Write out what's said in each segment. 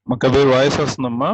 మాకు అవి వాయిస్ వస్తుందమ్మా.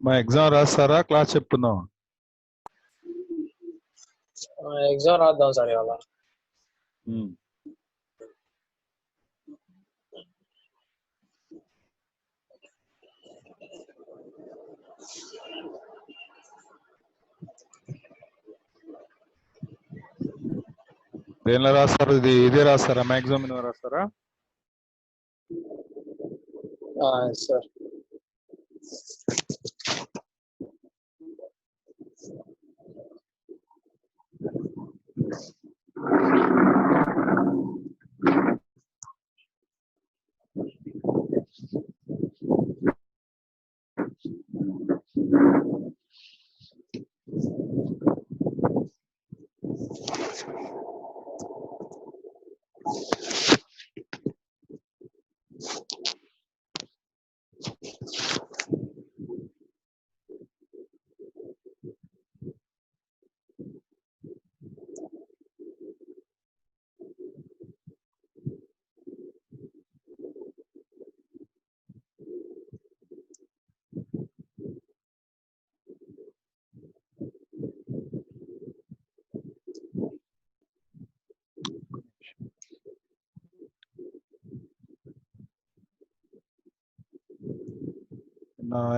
మా ఎగ్జామ్ రాస్తారా, క్లాస్ చెప్తున్నాం? ఎగ్జామ్ రాద్దాం సార్ ఇవాళ. దేనిలో రాస్తారు? ఇదే రాస్తారా? మ్యాక్సిమం రాస్తారా? సార్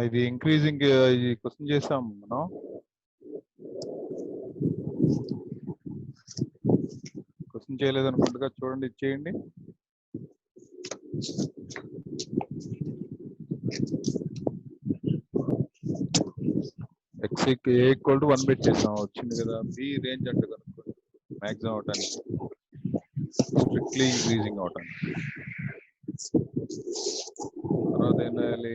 ఇది ఇంక్రీజింగ్ ఇది క్వశ్చన్ చేసాం మనం. క్వశ్చన్ చేయలేదు అనుకుంటుగా, చూడండి, ఇచ్చేయండి. x = 1 పెట్టేసాం, వచ్చింది కదా. బి రేంజ్ అంటే కనుక్కోండి మ్యాక్సిమం అవటానికి, స్ట్రిక్ట్లీ ఇంక్రీజింగ్ అవటానికి. తర్వాత ఏం రాయాలి?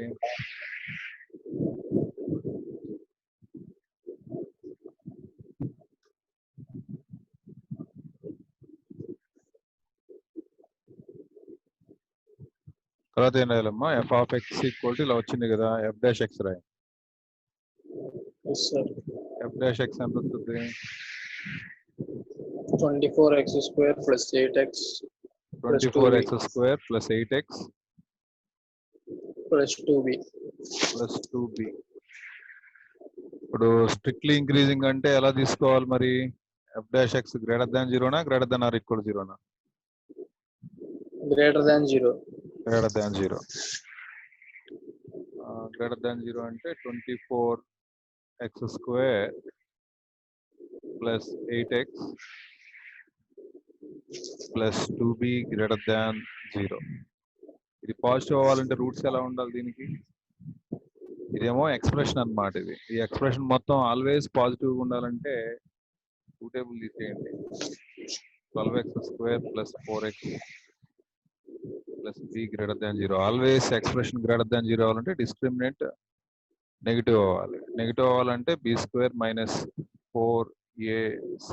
తర్వాత ఏం రాయాలమ్మా? f(x) = ఇలా వచ్చింది కదా, f'(x) రాయి. f'(x) ఎంత వస్తుంది? 24x² + 8x 24x² + 8x + 2b. ఇప్పుడు స్ట్రిక్ట్లీ ఇంక్రీజింగ్ అంటే ఎలా తీసుకోవాలి మరి? f'(x) > 0 నా, > 0 నా? greater than 0. Greater than 0. Greater than 0 అంటే 24x² plus 8x plus 2b greater than 0. ఇది పాజిటివ్ అవ్వాలంటే రూట్స్ ఎలా ఉండాలి దీనికి? ఇదేమో ఎక్స్ప్రెషన్ అన్నమాట. ఈ ఎక్స్ప్రెషన్ మొత్తం ఆల్వేస్ పాజిటివ్ ఉండాలంటే 2 టేబుల్ తీసేయండి. 12x² plus 4x plus b greater than 0. Always expression greater than 0 అవ్వాలంటే డిస్క్రిమినెంట్ నెగిటివ్ అవ్వాలి. నెగిటివ్ అవ్వాలంటే b² minus 4ac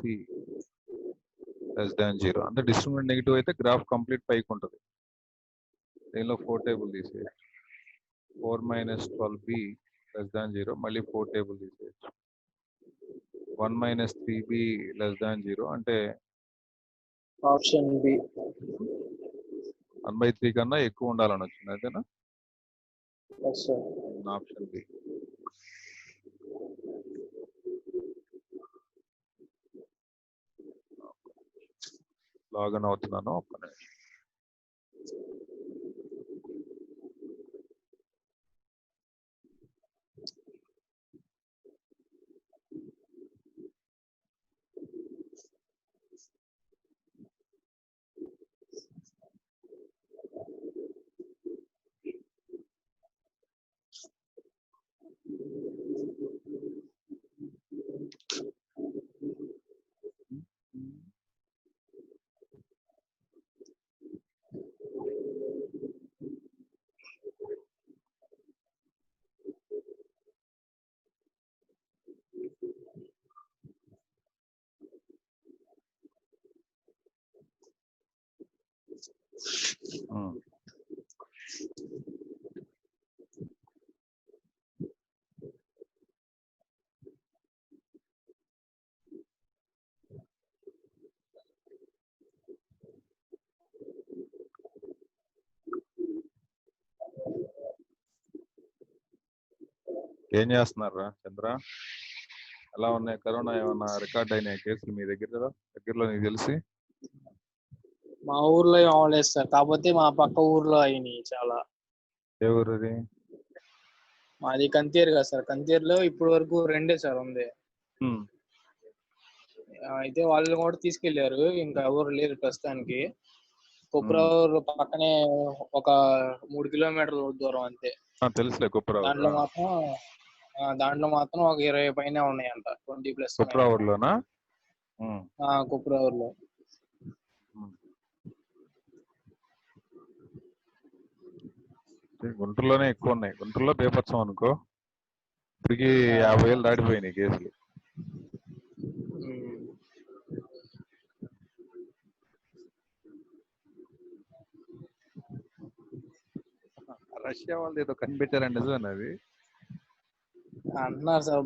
less than 0. అంటే డిస్క్రిమినెంట్ నెగిటివ్ అయితే గ్రాఫ్ కంప్లీట్ పైకి ఉంటుంది. దీనిలో 4 టేబుల్ తీసేయచ్చు. 4 మైనస్ 12b లెస్ దాన్ 0. మళ్ళీ 4 టేబుల్ తీసేయచ్చు. 1 మైనస్ 3b లెస్ దాన్ 0 అంటే ఆప్షన్ బి 1/3 కన్నా ఎక్కువ ఉండాలని వచ్చింది. అదేనా? Sir option B. లాగిన్ అవుతున్నాను. ఒక్క నిమిషం. ఏం చేస్తున్నారా చంద్ర? ఎలా ఉన్నాయి? కరోనా ఏమన్నా రికార్డ్ అయినాయి కేసులు మీ దగ్గరలో నీకు తెలిసి? మా ఊర్లో ఏం అవ్వలేదు సార్, కాకపోతే మా పక్క ఊర్లో అయినాయి చాలా. ఏ ఊరు అది? మాది కంతేరు కదా సార్. కంతేరులో ఇప్పటి వరకు 2 సార్ ఉంది. అయితే వాళ్ళు కూడా తీసుకెళ్లారు, ఇంకా ఎవరు లేరు ప్రస్తుతానికి. కుప్రావూరు పక్కనే ఒక 3 కిలోమీటర్ల దూరం అంతే. తెలుసులే కుప్రావూరు. దాంట్లో మాత్రం ఒక 20 పైన ఉన్నాయంట. 20+ కుప్రావూరులోనా? కుప్రావూరులో. గుంటూరులోనే ఎక్కువ ఉన్నాయి. గుంటూరులో బీభత్సం అనుకో. ఇప్పటికి 50,000 దాటిపోయినాయి కేసులు. రష్యా వాళ్ళు ఏదో కనిపెట్టారండి, నిజమేనా అది? అంటున్నారు సార్.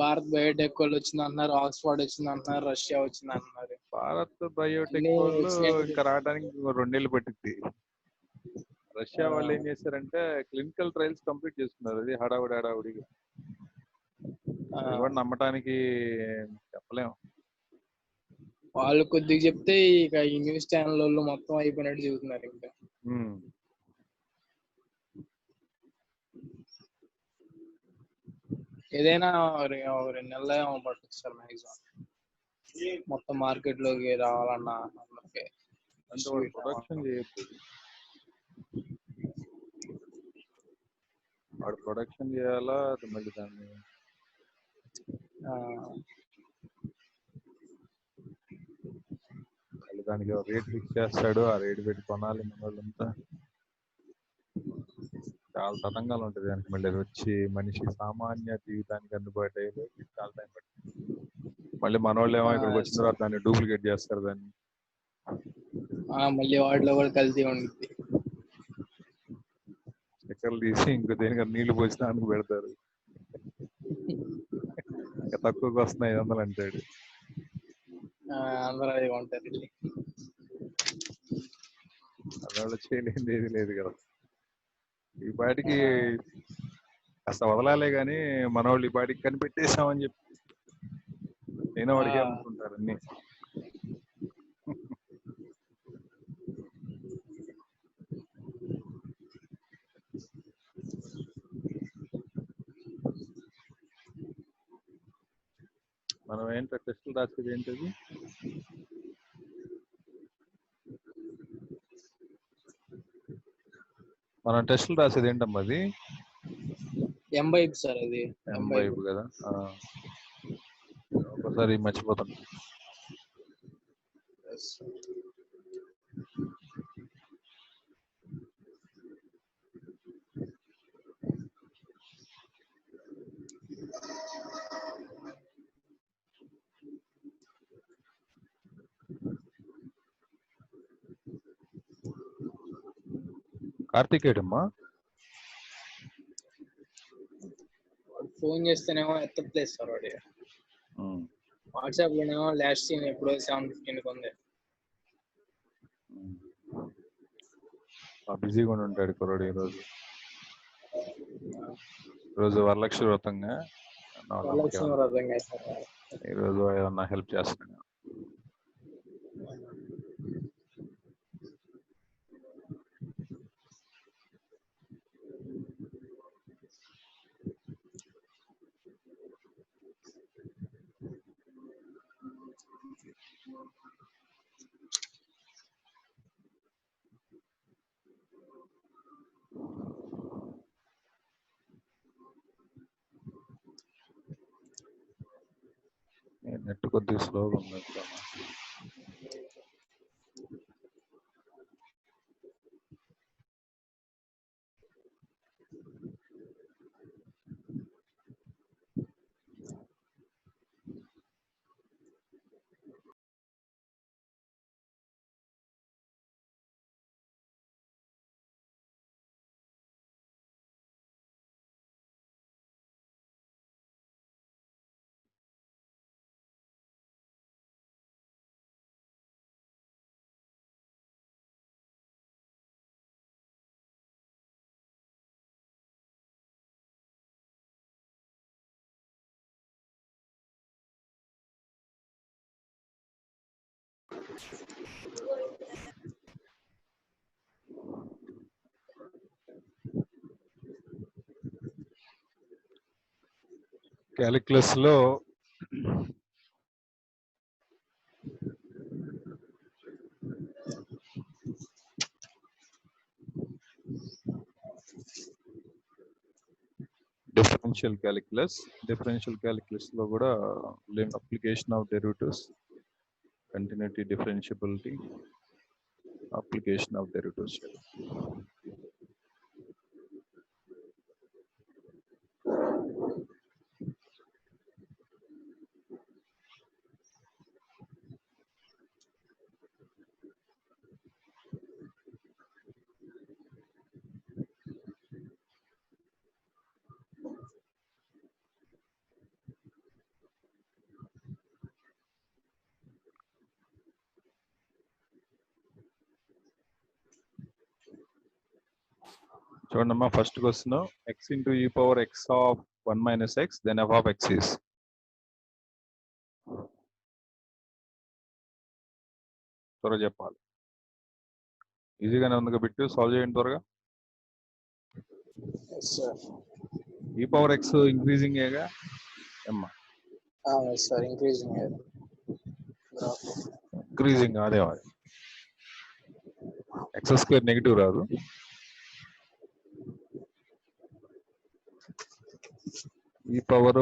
భారత్ బయోటెక్ వాళ్ళు వచ్చింది అంటున్నారు, ఆక్స్ఫర్డ్ వచ్చింది అంటున్నారు, రష్యా వచ్చింది అంటున్నారు. భారత్ బయోటెక్ వాళ్ళు ఇంకా రావడానికి 2 నెలలు పట్టింది. రష్యా వాళ్ళు ఏం చేశారంటే క్లినికల్ ట్రయల్స్ కంప్లీట్ చేసుకున్నారు. అది హడావుడిగా. అది కూడా నమ్మటానికి చెప్పలేము. వాళ్ళు కొద్దిగా చెప్తే ఇక ఈ న్యూస్ ఛానల్ వాళ్ళు మొత్తం అయిపోయినట్టు చెబుతున్నారు. ఇంకా ఏదైనా 2 నెలలు పట్టచ్చు సార్ మ్యాక్సిమం, మొత్తం మార్కెట్ లోకి రావాలన్నా. అందరికి అంటే వాళ్ళు ప్రొడక్షన్ చేయొచ్చు. వాడు ప్రొడక్షన్ చేయాలా, మళ్ళీ దాన్ని దానికి రేట్ ఫిక్స్ చేస్తాడు. ఆ రేట్ పెట్టి కొనాలి మన వాళ్ళంతా. చాలా తతంగాలు ఉంటుంది దానికి. మళ్ళీ అది వచ్చి మనిషి సామాన్య జీవితానికి అందుబాటు అయ్యేది చాలా టైం పడుతుంది. మళ్ళీ మన వాళ్ళు ఏమో ఇక్కడికి వచ్చిన తర్వాత దాన్ని డూప్లికేట్ చేస్తారు. దాన్ని మళ్ళీ వాటిలో కూడా కల్తీ ఉంటుంది. స్టిక్కర్లు తీసి ఇంకో దేనికన్నా నీళ్లు పోసినానికి పెడతారు. ఇంకా తక్కువకి వస్తున్నాయి 500 అంటాడు. అందరూ అదే ఉంటారు. అలా చేయలేనిది ఏది లేదు కదా. ఈ పాటికి కాస్త వదలాలే గాని మన వాళ్ళు ఈ పాటికి కనిపెట్టేసామని చెప్పి నేను వాడికి అమ్ముకుంటారు అన్ని. ఏంటో టెస్టులు రాసేది ఏంటది? మనం టెస్టులు రాసేది ఏంటమ్మా అది? ఎంబైబ్ సార్ అది. ఎంబైబ్ కదా. ఒకసారి మర్చిపోతాను. కార్తీక్ ఏడమ్మా? ఫోన్ చేస్తేనేమో ఎత్తట్లేదు సార్ వాడి. వాట్సాప్ లోనేమో లాస్ట్ సీన్ ఎప్పుడో 7:15 ఉంది. బిజీగా ఉంటాడు కుర్రాడు ఈరోజు. ఈరోజు వరలక్ష్మి వ్రతంగా ఈరోజు ఏమన్నా హెల్ప్ చేస్తాను. నెట్ కొద్దిగా స్లోగా ఉంది. క్యాలిక్యులస్ లో డిఫరెన్షియల్ క్యాలిక్యులస్ లో కూడా application of derivatives, continuity, differentiability, application of derivatives. చూడమ్మా, first question x into e power x of 1 minus x, then f of x is. త్వరగా చెప్పాలి. ఈజీగానే ఉంది బిట్టు, సాల్వ్ చేయండి త్వరగా. e power x ఇంక్రీజింగ్ ఏగా అమ్మా? సార్ ఇంక్రీజింగ్ అదే ఎక్స్ స్క్వేర్ నెగిటివ్ రాదు. ఈ పవర్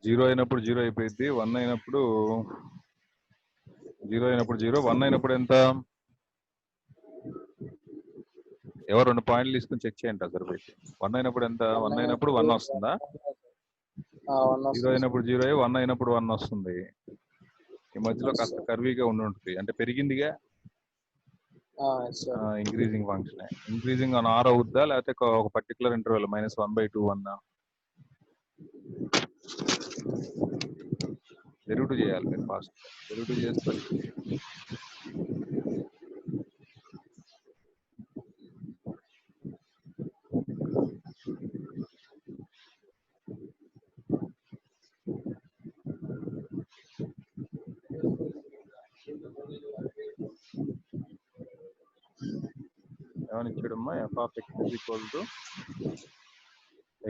జీరో అయినప్పుడు జీరో అయిపోయింది, 1 అయినప్పుడు జీరో, 1 అయినప్పుడు ఎంత? ఎవరు 2 పాయింట్లు తీసుకుని చెక్ చేయండి సరిపోయింది. 1 అయినప్పుడు ఎంత? 1 అయినప్పుడు 1 వస్తుందా? 0 అయినప్పుడు 0 అయ్యి 1 అయినప్పుడు 1 వస్తుంది. ఈ మధ్యలో కాస్త కర్వీగా ఉంటుంది, అంటే పెరిగిందిగా. Increasing function. Increasing on or అవుద్దా, లేకపోతే ఒక పర్టికులర్ ఇంటర్వెల్ -1/2 1 డెరివేటివ్ చేయాలి మీరు ఫాస్ట్. డెరివేటివ్ చేస్తే ఏమని ఇచ్చాడమ్మా? f of x is equal to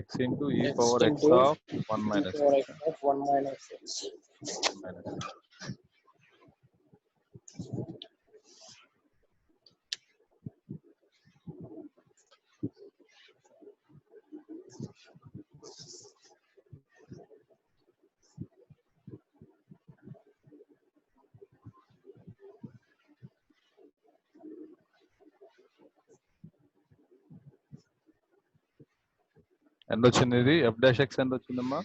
x into e x power x into of 1 e minus power x. x of 1 minus x. ఎంత వచ్చింది ఇది? f dash x ఎంత వచ్చిందమ్మా?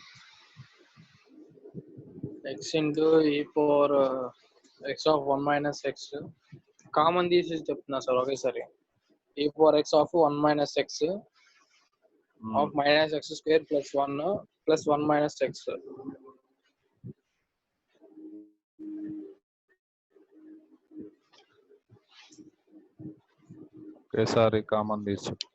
x into e power x of 1 minus x. Common తీసేసి చెప్తున్నా sir ఒకేసారి. e power x of 1 minus x of minus x square plus 1 plus 1 minus x. ఒకేసారి common తీసి చెప్తున్నా.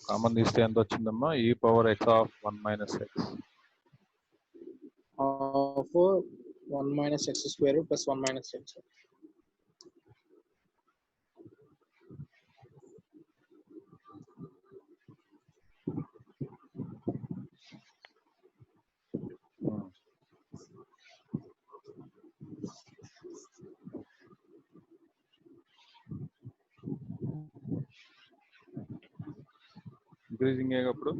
కామన్ తీస్తే ఎంత వచ్చిందమ్మా? e power x of 1 minus x of 1 minus x square plus 1 minus x. Increasing అప్పుడు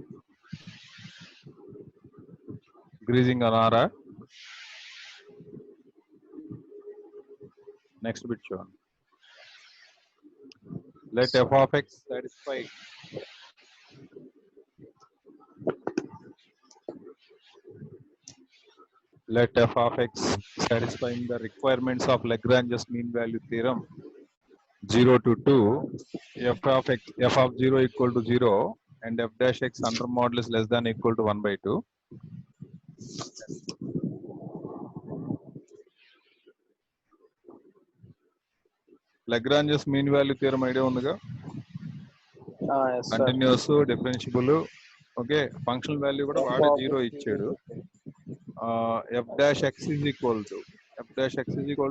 increasing అనారా? Next bit చూడండి. Let f of x satisfy satisfying the requirements of Lagrange's mean value theorem 0 to 2, f of 0 equal to 0 and f dash x under modulus less than equal to 1 by 2. Lagrange's mean value theorem idea ఉందిగా? Yes, sir. Continuous, differentiable. Okay, functional value కూడా వాడే 0 ఇచ్చాడు. f dash x is equal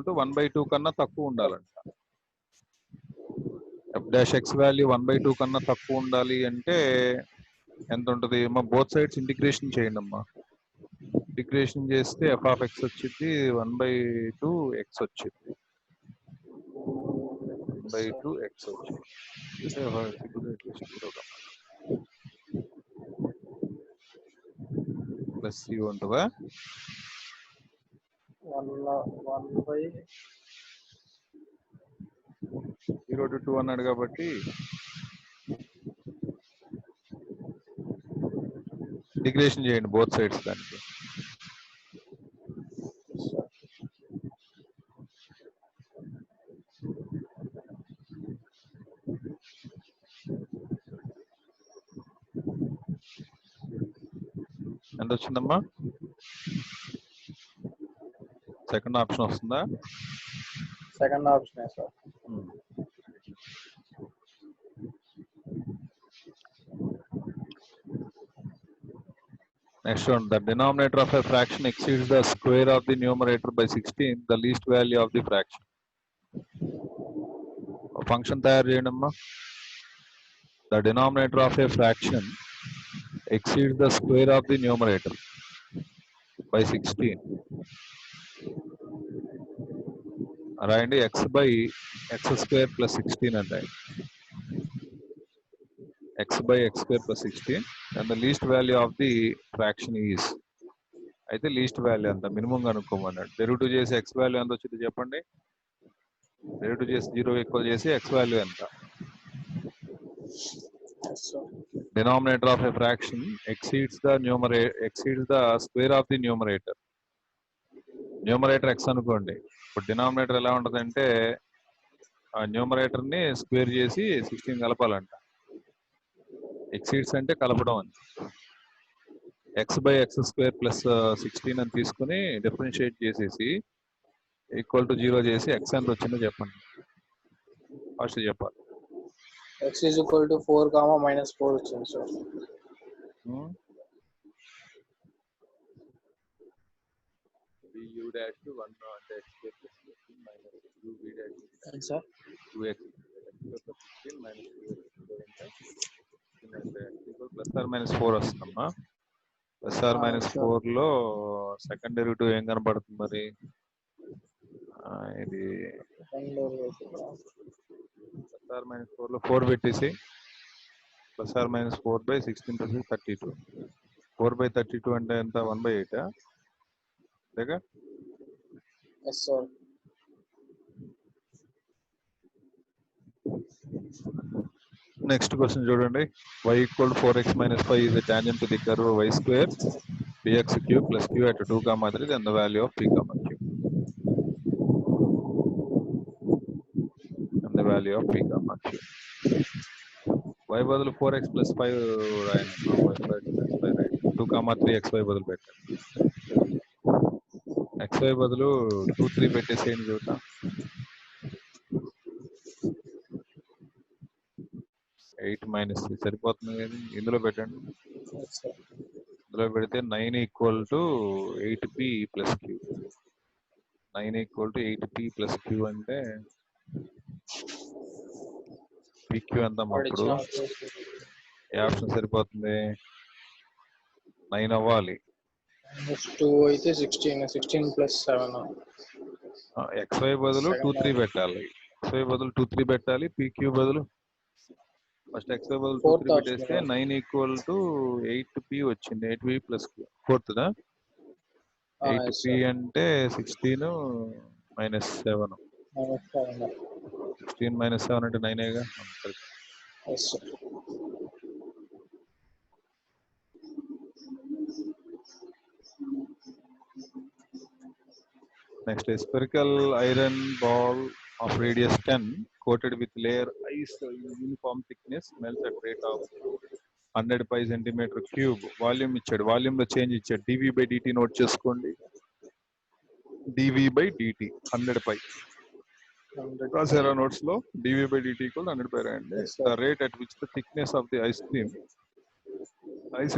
to 1 by 2 కన్నా తక్కువ ఉండాలంట. f dash x value 1 by 2 కన్నా తక్కువ ఉండాలి అంటే ఎంత ఉంటుంది? బోత్ సైడ్స్ ఇంటిగ్రేషన్ చేయండి అమ్మా. ఇంటిగ్రేషన్ చేస్తే f of x వచ్చింది 1 by 2 x వచ్చింది. 1 by 2 x వచ్చింది. ప్లస్ c ఉంటుందా? 1 by 0 to 2 అన్నాడు కాబట్టి ఇంటిగ్రేషన్ చేయండి బోత్ సైడ్స్ దానికి. ఎంత వచ్చిందమ్మా? సెకండ్ ఆప్షన్ వస్తుందా? Second option sir. Next one, the denominator of a fraction exceeds the square of the numerator by 16, the least value of the fraction. Function తయారు చేయండి అమ్మా. The denominator of a fraction exceeds the square of the numerator by 16. రాయండి x by x square plus 16 and x by x square plus 16 and the least value of the fraction is. అయితే least value ఎంత minimum కనుక్కోమన్నాడు. Derivative చేసి x value ఎంత వచ్చింది చెప్పండి. Derivative చేసి 0 equal చేసి x value ఎంత? Denominator of a fraction exceeds the square of the numerator. Numerator x అనుకోండి. ఇప్పుడు డినామినేటర్ ఎలా ఉంటుందంటే ఆ న్యూమరేటర్ ని స్క్వేర్ చేసి 16 కలపాలంట. ఎక్సీడ్స్ అంటే కలపడం అని. x by x square plus 16 అని తీసుకుని డిఫరెన్షియేట్ చేసేసి ఈక్వల్ టు 0 చేసి x ఎంత వచ్చిందో చెప్పండి. ఫస్ట్ చెప్పాలి. x is equal to 4, minus 4 వచ్చింది సార్. du dash 1 అంటే x square plus 15 minus 2b dash sir 2x plus 16 minus 2x అంటే ప్లస్ ఆర్ మైనస్ 4 వస్తుందమ్మా. ప్లస్ ఆర్ మైనస్ 4 లో సెకండ్ డెరివేటివ్ ఏం కనబడుతుంది మరి? ఇది ప్లస్ ఆర్ మైనస్ 4 లో 4 పెట్టేసి ప్లస్ ఆర్ మైనస్ 4/16 + 32. 4/32 అంటే ఎంత? 1/8 అంతేగా? Yes sir. నెక్స్ట్ క్వశ్చన్ చూడండి. y = 4x - 5 is a tangent to the curve y² bx³ + q at 2, 3, then the value of p, q. And the value of p, q. y బదులు 4x + 5 రాయండి. 2, 3 xy బదులు పెట్టండి. xy బదులు 2, 3 పెట్టేసేయండి చూద్దాం. 8 - 3 సరిపోతుంది కదా, ఇందులో పెట్టండి. ఇందులో పెడితే 9 = 8p + q. 9 = 8p + q అంటే pq ఎంత అప్పుడు? ఏ ఆప్షన్ సరిపోతుంది? 9 అవ్వాలి. 2 అయితే 16 + 7. xy బదులు 2, 3 పెట్టాలి. xy బదులు 2, 3 పెట్టాలి. pq బదులు ఫస్ట్ xy బదులు 2, 3 పెట్టేస్తే 9 = 8p వచ్చింది. 8p + q. ఫోర్త్దా 8p అంటే 16 - 7. 16 - 7 అంటే 9ఏగా. Next, a spherical iron ball of radius 10 coated with layer ice uniform thickness melts at rate of 100 pi centimeter cube. Volume ఇచ్చాడు. వాల్యూమ్ లో చేంజ్ ఇచ్చాడు. dv/dt నోట్ చేసుకోండి. dv/dt 100 pi. రాసారా notes లో? dv/dt = 100 pi రాయండి. The rate at which the thickness of the ice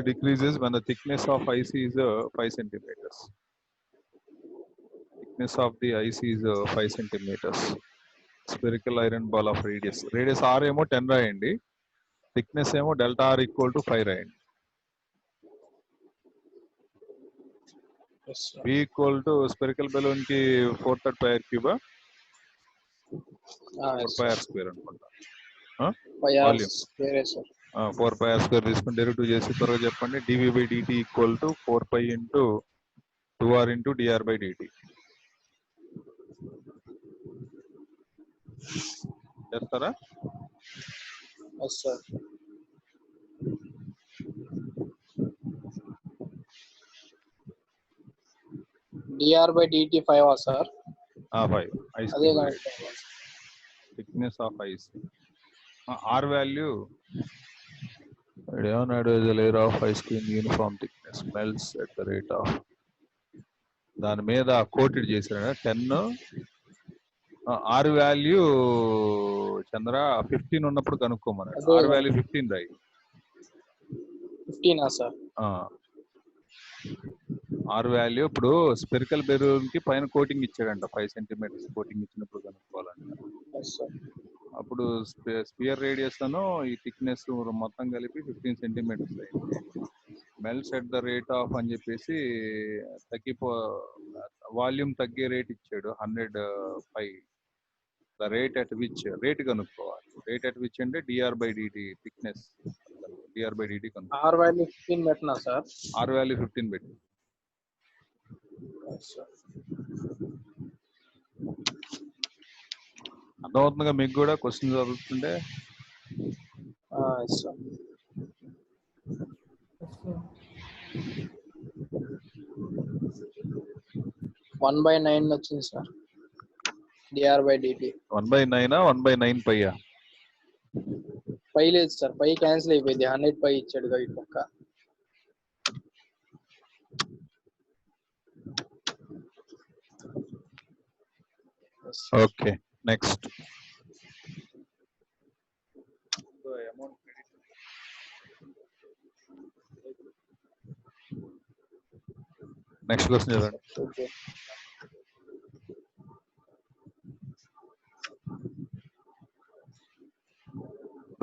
decreases when the thickness of ice is 5 centimeters. Thickness of the ice is 5 centimeters. Spherical iron ball of radius r ఏమో 10 రాయండి. Thickness ఏమో ΔR = 5 రాయండి. v = spherical balloon కి 4/3 pi r³ 4 pi r² అనుకుంటా. Volume 4 pi r² తీసుకుని derivative చేసి త్వరగా చెప్పండి. dv/dt = 4 pi × 2r × dr/dt. చేస్తారా? Yes sir. dr/dt 5 sir. 5 ice thickness of ice. r value is a layer of ice cream uniform thickness melts at the rate of దాని మీద coated చేశారు 10. r value చంద్ర 15 ఉన్నప్పుడు కనుక్కోమన్నాడు. r value 15 రాయి. 15 sir. r value ఇప్పుడు spherical balloon కి పైన coating ఇచ్చాడంట. 5 centimetres coating ఇచ్చినప్పుడు కనుక్కోవాలంట. అప్పుడు స్పియర్ రేడియస్ అను ఈ థిక్నెస్ మొత్తం కలిపి 15 సెంటీమీటర్స్ అయింది. Melts at the rate of అని చెప్పేసి వాల్యూమ్ తగ్గే రేట్ ఇచ్చాడు 100 pi. The rate at which rate కనుక్కోవాలి. రేట్ అట్ విచ్ అంటే dr/dt థిక్నెస్. dr/dt కనుక్కో. r వాల్యూ 15 పెట్టనా సార్? r వాల్యూ 15 పెట్టి. అర్థమవుతుందిగా మీకు కూడా క్వశ్చన్ చదువుతుంటే? 1/9 వచ్చింది సార్. dr/dt 1/9 1/9 pi పై లేదు సార్. పై క్యాన్సిల్ అయిపోయింది. 100 పై ఇచ్చాడు కదా ఇటు పక్క. Okay next. నెక్స్ట్ క్వశ్చన్ చూడండి.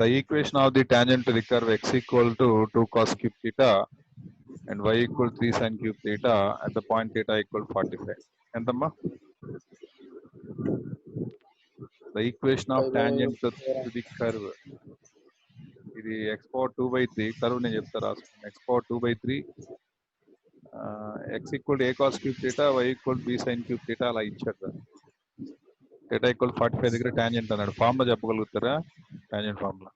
The equation of the tangent to the curve x equal to 2 cos cube theta and y equal 3 sin cube theta at the point theta equal 45. Entama? The equation of tangent to the curve. ఇది x power 2/3 curve నేను చెప్తా రాసుకున్నాను. x power 2/3 x equal to a cos cube theta y equal to b sin cube theta అలా ఇచ్చాడు. theta equal 45 దగ్గర tangent అన్నాడు. Formula చెప్పగలుగుతారా? Tangent formula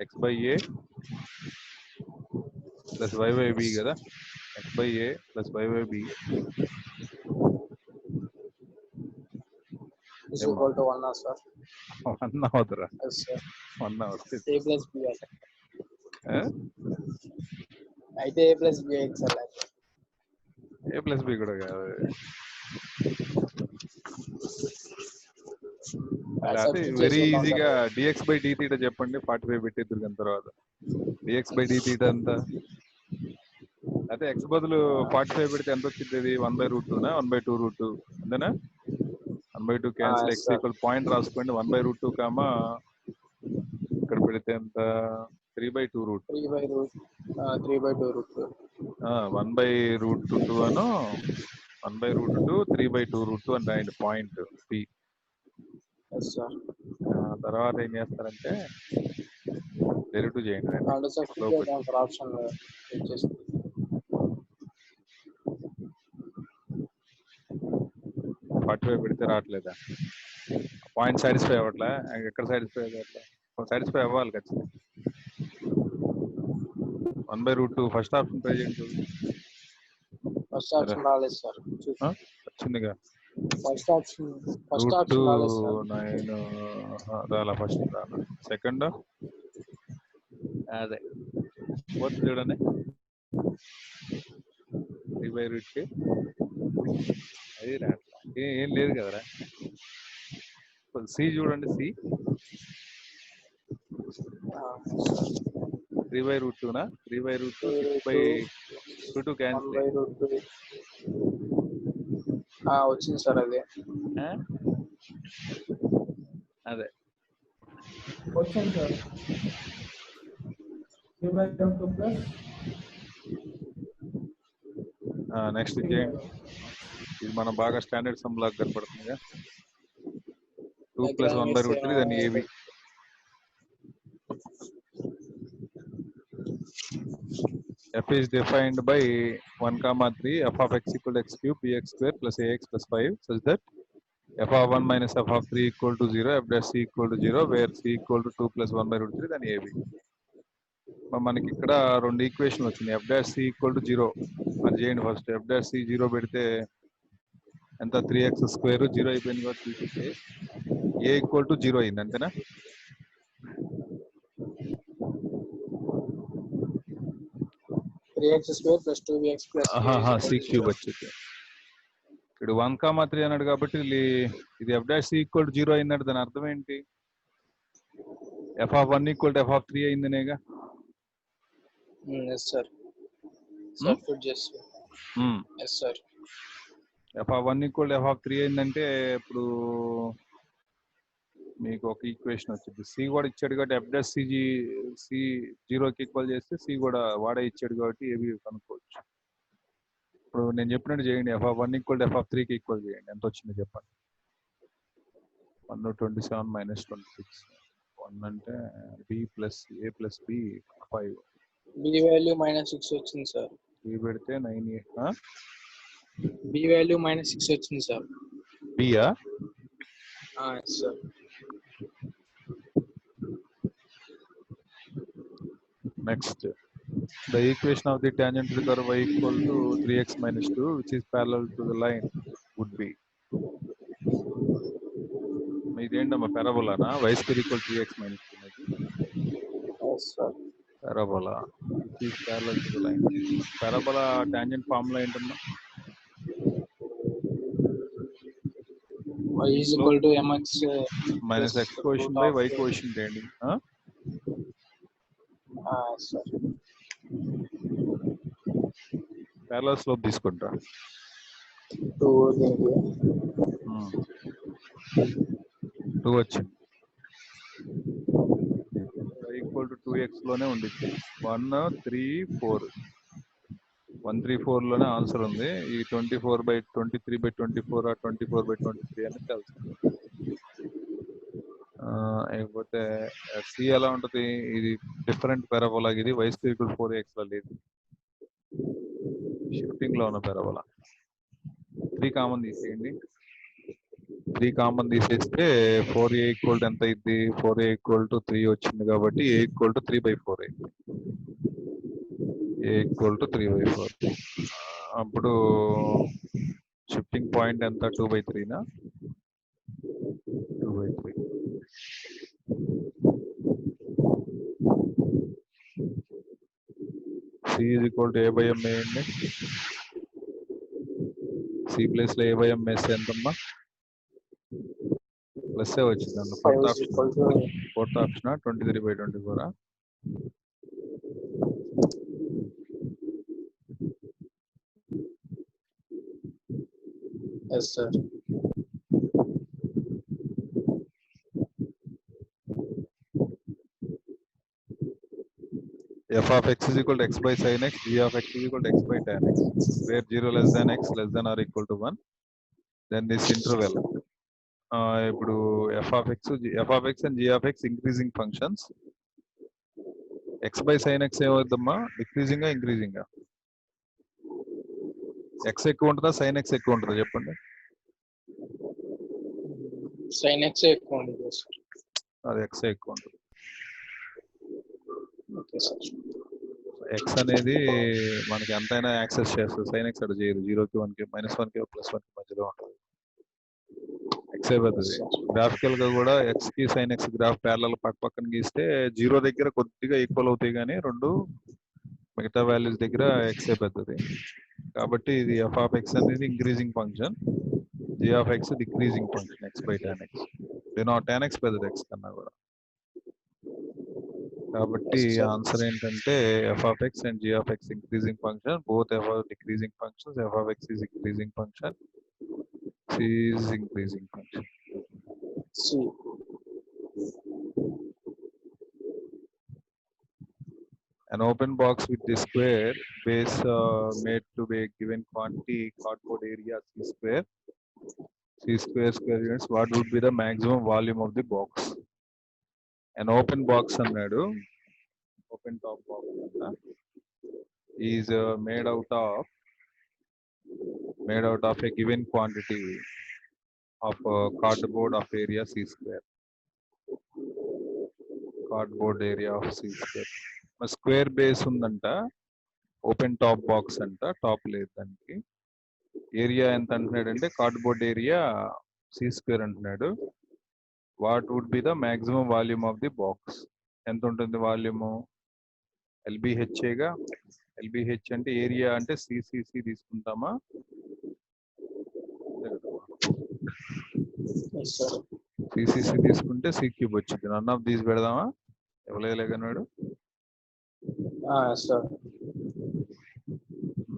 x by a plus y by b కదా. x by a plus y by b is equal to 1 sir. 1 అవుతురా? Yes sir. 1 అవుతుంది. a plus b అయితే a plus b అయింది sir. a plus b కూడా కాదు. అదే very ఈజీగా dx by d theta చెప్పండి. 45 పెట్టి తిరిగిన తర్వాత dx by d theta అంతా అదే x బదులు 45 పెడితే ఎంత వచ్చింది? అది 1/√2 నా 1/2√2 అంతేనా? 1/2 క్యాన్సిల్. x ఈక్వల్ పాయింట్ రాసుకోండి. 1/√2 కామా ఇక్కడ పెడితే ఎంత? 3/2√2 1/√2 అను 1/√2 3/2√2 అని రాయండి పాయింట్ p. తర్వాత ఏం చేస్తారంటే డెరివేటివ్ చేయండి. 45 పెడితే రావట్లేదా? పాయింట్ సాటిస్ఫై అవ్వట్లే. ఎక్కడ సాటిస్ఫై అవ్వట్లే? సాటిస్ఫై అవ్వాలి ఖచ్చితంగా. 1/√2 ఫస్ట్ ఆప్షన్ ట్రై చేయండి. ఫస్ట్ ఆప్షన్ రాలేదు సార్. వచ్చిందిగా ఫస్ట్ ఆప్షన్ రాలేదు సార్. 9 రాలా. ఫస్ట్ రాలా. సెకండ్ అదే ఫోర్త్ చూడండి. 3/√2 అది రాట్లా. ఏం లేదు కదరా. సి చూడండి. సి 3/√2 నా 3/√2 6/√2 క్యాన్సిల్ వచ్చింది సార్. అదే అదే వచ్చింది సార్. 3/2 ప్లస్ నెక్స్ట్ చేయండి. ఇది మనం బాగా స్టాండర్డ్ సమ్ లాగా కనపడుతుందిగా. 2 + 1/√3 దాన్ని AB. f is defined by 1, 3 f of x equal to x cube bx² plus ax plus 5 such that f of 1 minus f of 3 equal to 0, f dash c equal to 0, where c equal to 2 + 1/√3 దాని AB. మనకి ఇక్కడ రెండు equation వచ్చింది. f dash c equal to 0 అది చేయండి first. f dash c 0 పెడితే ఎంత? 3x² 0 అయిపోయింది కదా. 3 a equal to 0 అయింది అంతేనా? c³ వచ్చింది. ఇక్కడ 1, 3 అన్నాడు కాబట్టి ఇది f dash c equal to 0 అయిందంటే దాని అర్థం ఏంటి? f of 1 equal to f of 3 అయిందనేగా. f of 1 equal to f of 3 అయిందంటే ఇప్పుడు మీకు ఒక ఈక్వేషన్ వచ్చింది. సి కూడా ఇచ్చాడు కాబట్టి f dash c 0కి ఈక్వల్ చేస్తే సి కూడా వాడే ఇచ్చాడు కాబట్టి ఏవి కనుక్కోవచ్చు. ఇప్పుడు నేను చెప్పినట్టు చేయండి. f of 1 equal to f of 3కి ఈక్వల్ చేయండి. ఎంత వచ్చిందో చెప్పండి. 127 - 26 1 అంటే b plus a plus b 5. b value -6 వచ్చింది సార్. b పెడితే 9 b వాల్యూ -6 వచ్చింది sir. b sir. Next, the equation of the tangent to the curve y equal to 3x - 2 which is parallel to the line would be. ఇదేంటమ్మా పారాబోలానా? y² = 3x - 2 parabola which is parallel to the line. Parabola tangent formula ఏంటమ్మా? y = mx - x quotient by y quotient ఏంటి? Parallel slope తీసుకుంటా. 2 వచ్చింది. Equal to 2x లోనే ఉండిద్ది. 1 3 4 134 లోనే answer ఉంది. ఈ 24/23/24 24/23 అని తెలుసు. లేకపోతే సి ఎలా ఉంటది? ఇది డిఫరెంట్ పారాబోలా, ఇది y² = 4ax లో లేదు, షిఫ్టింగ్ లో ఉన్న పారాబోలా. 3 కామన్ తీసేయండి. 3 కామన్ తీసేస్తే 4a = ఎంత అయింది? 4a = 3 వచ్చింది కాబట్టి a = 3/4 అయింది. a = 3/4. అప్పుడు షిఫ్టింగ్ పాయింట్ ఎంత? 2/3నా? 2/3. c = a/m వేయండి. c ప్లేస్ లో a/m వేస్తే ఎంతమ్మా? ప్లస్ వచ్చిందండి. Fourth option 23/24. Yes, sir. f of x is equal to x by sin x, g of x is equal to x by tan x, where 0 less than x less than or equal to 1, then this interval. ఇప్పుడు f of x and g of x increasing functions. x by sin x ఏమవుతుందమ్మా? Decreasing increasing? x ఎక్కువ ఉంటుందా sin x ఎక్కువ ఉంటుందా చెప్పండి? sin x ఎక్కువ ఉంటుంది sir. అది x ఎక్కువ ఉంటుంది. Okay sir. x అనేది మనకి ఎంతైనా యాక్సెస్ చేస్తుంది, sin x అటు చేయదు. 0కి 1కి -1కి +1కి మధ్యలో ఉంటుంది. x అయిపోతుంది. గ్రాఫికల్ గా కూడా x కి sin x గ్రాఫ్ ప్యారలల్ పక్కన గీస్తే 0 దగ్గర కొద్దిగా ఈక్వల్ అవుతాయి కానీ రెండు మిగతా వాల్యూస్ దగ్గర x అయిపోతుంది. కాబట్టి ఇది f of x అనేది increasing function, g of x decreasing function, x by tan x. tan x పెద్దది x కన్నా కూడా. కాబట్టి ఆన్సర్ ఏంటంటే f of x and g of x increasing function, both f are decreasing functions, f of x is increasing function, c is increasing function. C. An open box with the square base made to be a given quantity cardboard area c square units, what would be the maximum volume of the box? An open box అన్నాడు, open top box is made out of a given quantity of cardboard of area c square. Cardboard area of c square. Square base ఉందంట, open top box అంట, top లేదు దానికి. Area ఎంత అంటున్నాడంటే cardboard area c square అంటున్నాడు. What would be the maximum volume of the box? ఎంత ఉంటుంది volume? LBHగా, LBH అంటే ఏరియా అంటే CCC తీసుకుంటామా? CCC తీసుకుంటే c³ వచ్చింది. నన్ ఆఫ్ దీస్ పెడదామా? ఇవ్వలేకన్నాడు.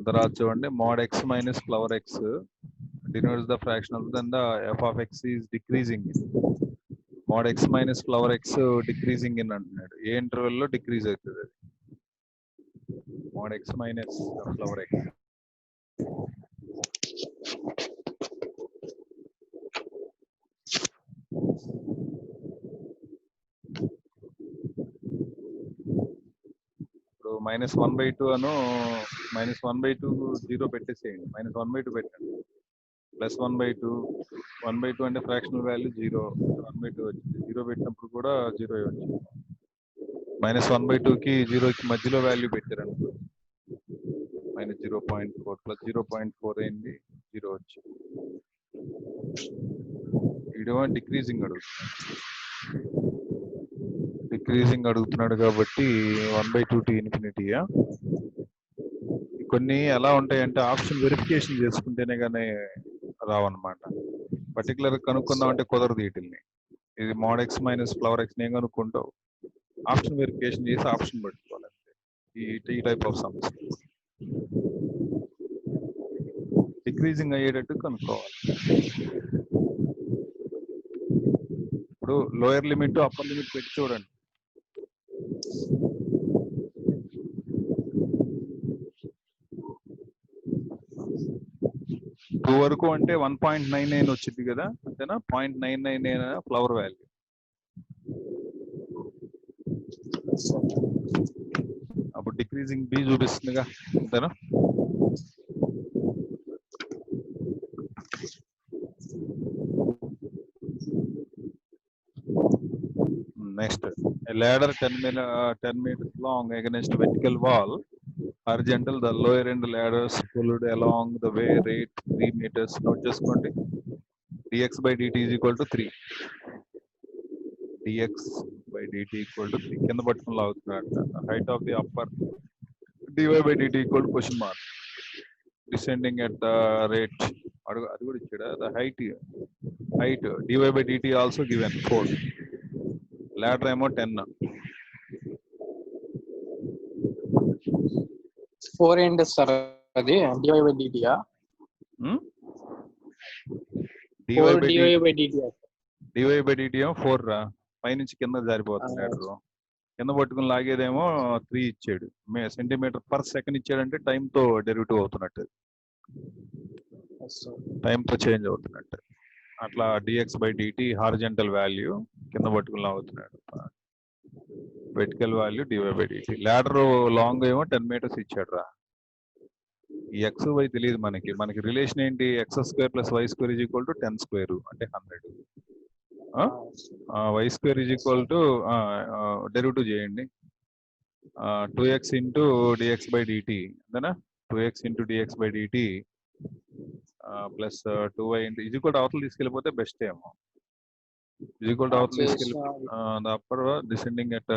తర్వాత చూడండి, mod x minus flower x denotes the fractional, then the f of x is decreasing in. mod x minus flower x decreasing in అంటున్నాడు. ఏ ఇంటర్వెల్ లో డిక్రీజ్ అవుతుంది అది? mod x minus flower x. ఇప్పుడు -1/2 అను -1/2 0 పెట్టేసేయండి. -1/2 పెట్టండి. +1/2 1/2 అంటే ఫ్రాక్షనల్ వాల్యూ 0, 1/2 వచ్చింది. 0 పెట్టినప్పుడు కూడా 0 వచ్చింది. -1/2కి 0కి మధ్యలో వాల్యూ పెట్టారనుకో, -0.4 + 0.4 అయింది, 0 వచ్చింది. వీడియో డిక్రీజింగ్ అడుగుతున్నాడు కాబట్టి 1/2 to infinity. కొన్ని ఎలా ఉంటాయంటే ఆప్షన్ వెరిఫికేషన్ చేసుకుంటేనే కానీ రావన్నమాట. పర్టికులర్ కనుక్కుందాం అంటే కుదరదు వీటిల్ని. ఇది mod x minus flower x నేను కనుక్కుంటావు, ఆప్షన్ వెరిఫికేషన్ చేసి ఆప్షన్ పెట్టుకోవాలి. ఈ టైప్ ఆఫ్ సమస్య డిక్రీజింగ్ అయ్యేటట్టు కనుక్కోవాలి. ఇప్పుడు లోయర్ లిమిట్ అప్పర్ లిమిట్ పెట్టి చూడండి. టూ వరకు అంటే 1.99 వచ్చింది కదా, అంతేనా? 0.999 ఫ్లవర్ వాల్యూ. అప్పుడు డిక్రీజింగ్ బి చూపిస్తుందిగా, అంతేనా? Next, a ladder 10 meters long against vertical wall, horizontal. The lower end ladders pulled along the way rate 3 meters. Note చేసుకోండి. dx by dt is equal to 3. dx by dt equal to 3. కింద పట్టుకుని లాగుతున్నాడు. Height of the upper dy by dt equal to question mark. Descending at the rate. అది కూడా ఇచ్చాడు. The height dy by dt also given 4. Ladder ఏమో 10. 4 ఏంటి sir అది? dy by dt ఆ? dy by dt ఏమో 4 రా. పైనుంచి కింద జారిపోతుంది ladder. కింద పట్టుకుని లాగేదేమో 3 ఇచ్చాడు. సెంటీమీటర్ పర్ సెకండ్ ఇచ్చాడంటే టైం తో డెరివేటివ్ అవుతున్నట్టు, టైం తో చేంజ్ అవుతున్నట్టు. అట్లా dx by dt horizontal value కింద పట్టుకుని లాగుతున్నాడు. Vertical value dy by dt. Ladder long ఏమో 10 meters ఇచ్చాడు రా. ఈ ఎక్స్ వై తెలియదు మనకి రిలేషన్ ఏంటి? x square plus y square is equal to 10 square అంటే 100. y square is equal to derivative చేయండి 2x into dx by dt, అంతేనా? 2x into dx by dt plus 2y into is equal to అవతల తీసుకెళ్ళిపోతే best ఏమో. is equal to అవతల తీసుకెళ్ళి the upper descending at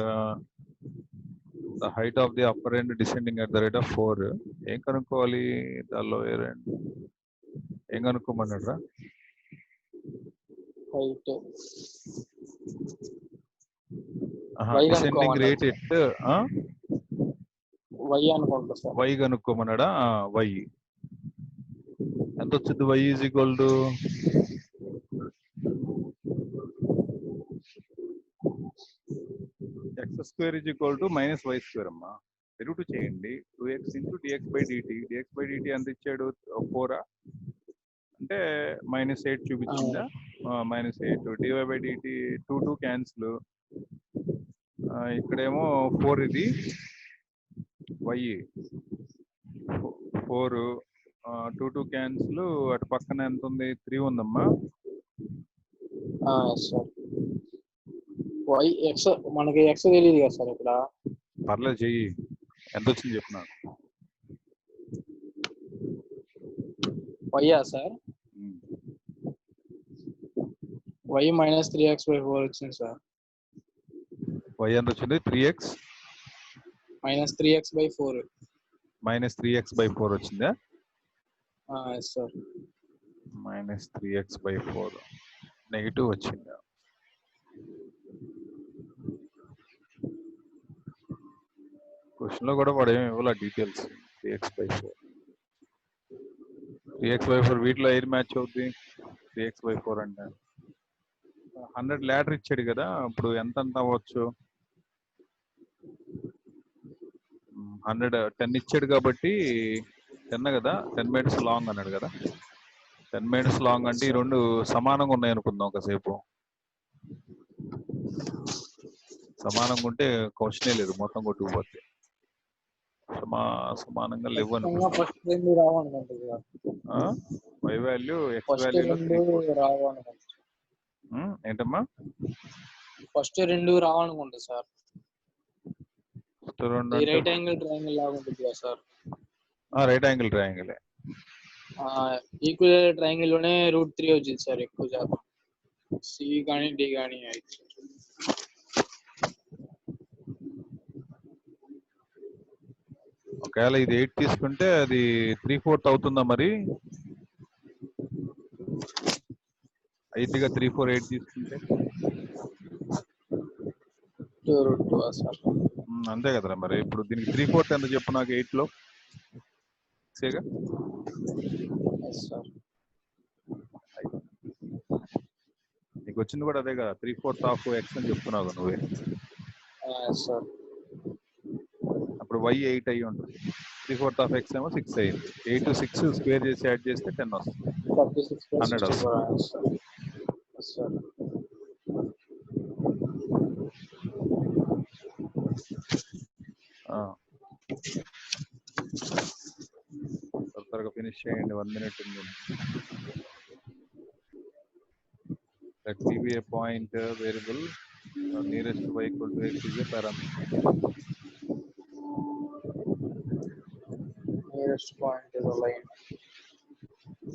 the height of the upper end descending at the rate of 4. ఏం కనుక్కోవాలి? the lower end ఏం కనుక్కోమన్నాడు రా? descending rate at y అనుకుంటా sir. y కనుక్కోమన్నాడా? y ఎంత వచ్చింది? y is equal to x square is equal to minus y square అమ్మా. Derivative చేయండి. 2x into dx by dt. dx by dt ఎంత ఇచ్చాడు? 4 అంటే -8 చూపించిందా? -8. dy by dt 2 cancel. ఇక్కడేమో 4, ఇది y 4 2 క్యాన్సిల్. అటు పక్కన ఎంత ఉంది? 3 ఉందమ్మా. y x మనకి x తెలియదు కదా సార్ ఇక్కడ. పర్లేదు చెయ్యి. ఎంత వచ్చింది చెప్పు నాకు. y sir y minus 3x by 4 వచ్చింది సార్. y ఎంత వచ్చింది? 3x minus 3x by 4. minus 3x by 4 వచ్చిందా? Sir minus 3x by 4 negative వచ్చిందా? క్వశ్చన్ లో కూడా వాడు ఏమి ఇవ్వాల details. 3x by 4 3x by 4 వీటిలో ఎయిర్ మ్యాచ్ అవుతుంది. 3x by 4 అంటే 100 ల్యాడర్ ఇచ్చాడు కదా, అప్పుడు ఎంత అవ్వచ్చు? 10 ఇచ్చాడు కాబట్టి 10 కదా, 10 meters లాంగ్ అన్నాడు కదా. 10 meters లాంగ్ అంటే ఈ రెండు సమానంగా ఉన్నాయి అనుకుందాం ఒకసేపు. సమానంగా ఉంటే క్వశ్చనే లేదు, మొత్తం కొట్టుకుపోతే. సమానంగా లేవు అనుకుంటా. y వాల్యూ x వాల్యూలో ఏంటమ్మా? ఫస్ట్ 2 రావనుకుంటా సార్. రైట్ యాంగిల్ ట్రయాంగిల్ లాగా ఉంటుంది కదా సార్. Right angle triangle. Equal triangle లోనే √3 వచ్చింది సార్ ఎక్కువ శాతం. సి కానీ డి కానీ అయితే ఒకవేళ ఇది 8 తీసుకుంటే అది 3/4 అవుతుందా మరి? 8 గా 3/4 8 తీసుకుంటే అంతే కదరా మరి. ఇప్పుడు దీనికి 3/4 ఎంత చెప్పు నాకు? 8 లో నీకు వచ్చింది కూడా అదే కదా 3/4 ఆఫ్ ఎక్స్ అని చెప్తున్నావు నువ్వే. సార్ అప్పుడు y 8 అయ్యి ఉంటుంది. 3/4 ఆఫ్ ఎక్స్ ఏమో 6 అయ్యింది. 8 6 స్క్వేర్ చేసి యాడ్ చేస్తే 10 వస్తుంది. 100 వస్తుంది. సార్ త్వరగా ఫినిష్ చేయండి, 1 minute ఉంది. Let p be a point variable nearest to y equal to x is a parameter. nearest point is a line.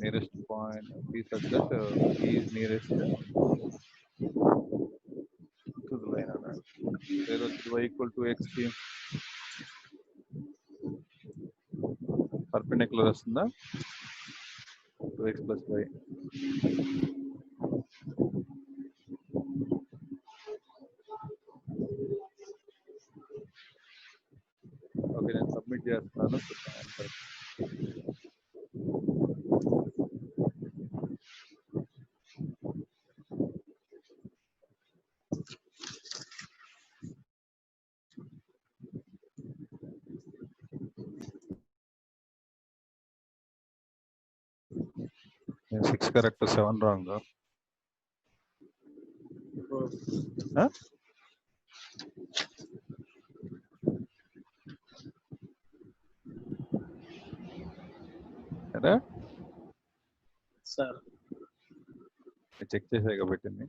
Nearest point p such that p is nearest to the line అన్నాడు. లేదా y equal to x కి perpendicular వస్తుందా 2x plus y. Okay నేను submit చేస్తున్నాను. నేను 6 correct 7 wrong. Sir check చేసాక పెట్టింది.